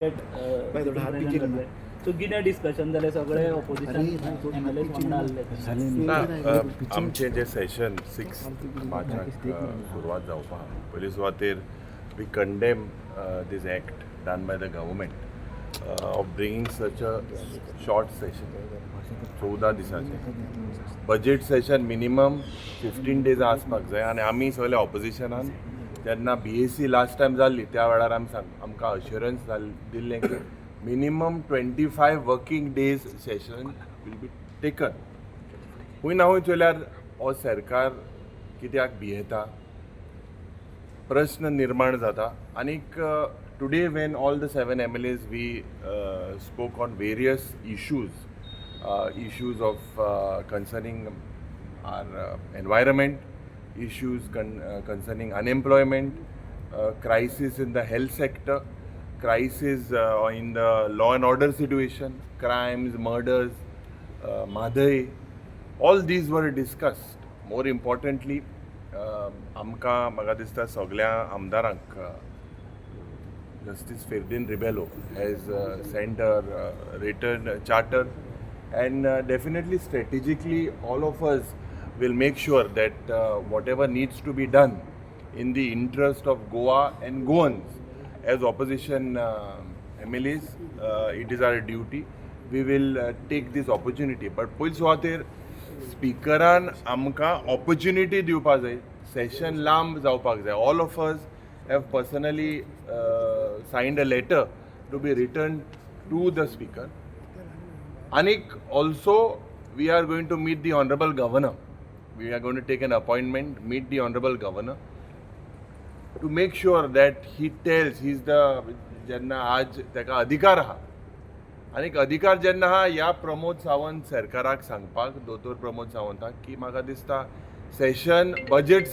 सो कितें डिस्कशन जालें सगळे ऑपोजिशन एमएलए वांगडा आसले आमचें जें सेशन 6 मार्चाक सुरवात जावपाक पयली सुवातेर we condemn this act done by the government of bringing such a short session 14 दिसाचें बजेट सेशन मिनिमम 15 डेज आसपाक जाय आनी आमी सगळे ऑपोजिशनान जेन्ना BAC लास्ट टायम जाल्ली त्या वेळार आमकां अश्युरन्स दिल्लें की minimum 25 working days session will be taken खूंय ना खूंय चोयल्यार हो सरकार कित्याक भियेता प्रश्न निर्माण जाता आनीक today when all the 7 MLAs we spoke on various issues of concerning our environment, issues concerning unemployment, crisis in the health sector, crisis in the law and order situation, crimes, murders, Madhai. All these were discussed. More importantly, आमकां म्हाका दिसता सगळ्या आमदारांक Justice Ferdin Rebello has sent a written charter, and definitely strategically all of us will make sure that whatever needs to be done in the interest of Goa and Goans as opposition MLAs, it is our duty. We will take this opportunity. But पयली सुवातेर स्पिकरान आमकां opportunity दिवपाक जाय, session लांब जावपाक जाय. All of us have personally signed a letter to be written to the speaker. Anik, also we are going to meet the Honorable Governor. We are going to take an appointment, meet the Honorable Governor to make sure that he tells, he's the jenna आज तेका अधिकार आहा आनीक अधिकार जेन्ना आहा ह्या प्रमोद सावंत सरकाराक सांगपाक दोतोर प्रमोद सावंताक की म्हाका दिसता सेशन बजेट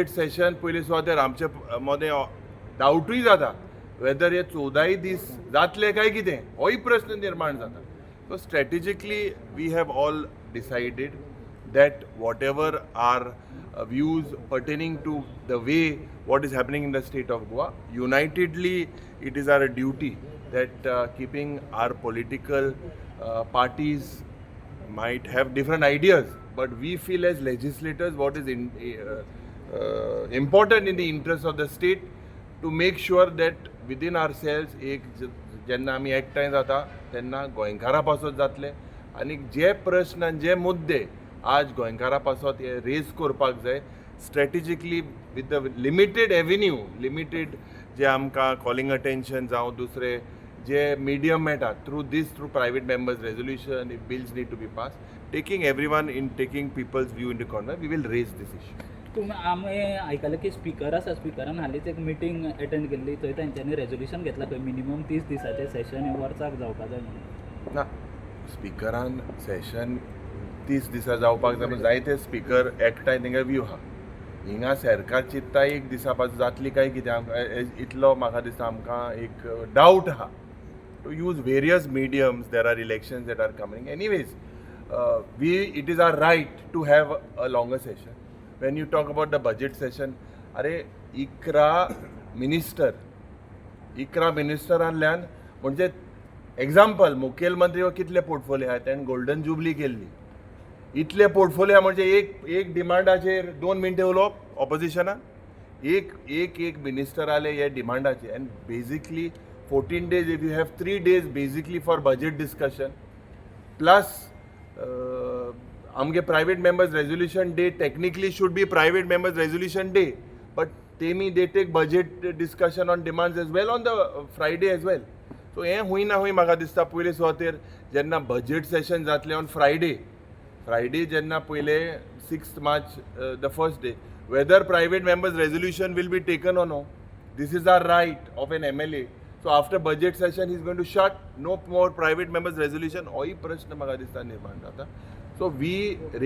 सेशन पयली सुवातेर आमचे मदें डावटूय जाता वेदर हे 14 दीस जातले काय कितें होय प्रश्न निर्माण जाता. So strategically we have all decided that whatever our views pertaining to the way what is happening in the state of Goa, unitedly it is our duty that keeping our political parties might have different ideas, but we feel as legislators what is important in the interest of the state to make sure that within ourselves एक जेन्ना आमी एकठांय जाता तेन्ना गोंयकारां पासत जातले आनी जे प्रश्न आनी जे मुद्दे आज गोंयकारां पासत हे रेज करपाक जाय strategically with the limited avenue limited जे आमकां कॉलिंग अटेन्शन जावं दुसरे जे मिडियम मेळटा through private members resolution if bills need to be pass taking everyone in taking people's view in the corner we will raise this issue. आमी आयकलें की speaker आसा स्पिकरान हालींच एक मिटींग अटेंड केल्ली थंय तांच्यांनी रेजोल्यूशन घेतलां खंय मिनिमम 30 दिसाचें सेशन हे वर्साक जावपाक जाय म्हणून. ना स्पिकरान सेशन 30 दिसा जावपाक जाय पूण जायते स्पिकर एकठांय थिंगा व्यू आहा हिंगा सरकार चित्ता एक दिसा पासून जातली काय कितें इतलो म्हाका दिसता आमकां एक डावट आहा to use various mediums there are elections that are coming anyways it is our right to have a longer session. When you talk about the budget session अरे 11 मिनिस्टरांतल्यान म्हणजे एग्जाम्पल मुखेलमंत्री हो कितले पोर्टफोलियो आहा ताणें गोल्डन जुबली केल्ली इतले portfolio म्हणजे एक डिमांडाचेर 2 मिनटां उलोवप ऑपोजिशनान एक मिनिस्टर आले हे डिमांडाचेर and basically 14 days if you have 3 days basically for budget discussion plus आमगे private members resolution day technically should be private members resolution day but तेमी they take budget discussion on demands as well on the Friday as well. So हें हूंय ना हूंय म्हाका दिसता पयले सुवातेर जेन्ना बजेट सेशन जातलें ऑन फ्रायडे जेन्ना पयले 6 March the first day whether private members resolution will be taken or no, this is our right of an MLA. So after budget session he is going to shut no more private members resolution hoy prashna म्हाका दिसता निर्माण जाता. So we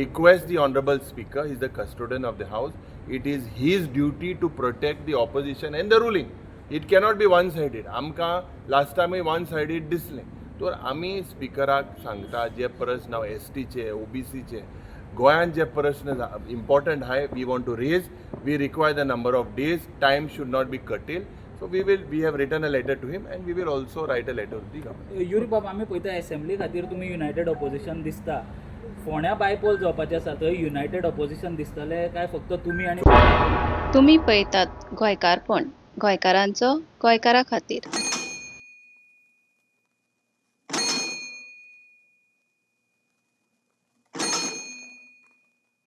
request the honorable speaker, he is the custodian of the house, it is his duty to protect the opposition and the ruling. It cannot be one sided. आमकां last time one sided दिसलें तर आमी स्पिकराक सांगता जे प्रश्न हांव STचे OBCचे गोंयांत जे प्रश्न important आहाय we want to raise we require the number of days time should not be कटेल. So we have written a letter to him and we will also write a letter to the government. Yuri बाब आमी पळयता assembly खातीर तुमी United opposition दिसता. फोंड्या bypoll जावपाचें आसा थंय युनायटेड ऑपोजिशन दिसतलें काय फक्त तुमी आनी तुम्ही पळयतात गोंयकारपण, गोंयकारांचो गोंयकारा खातीर.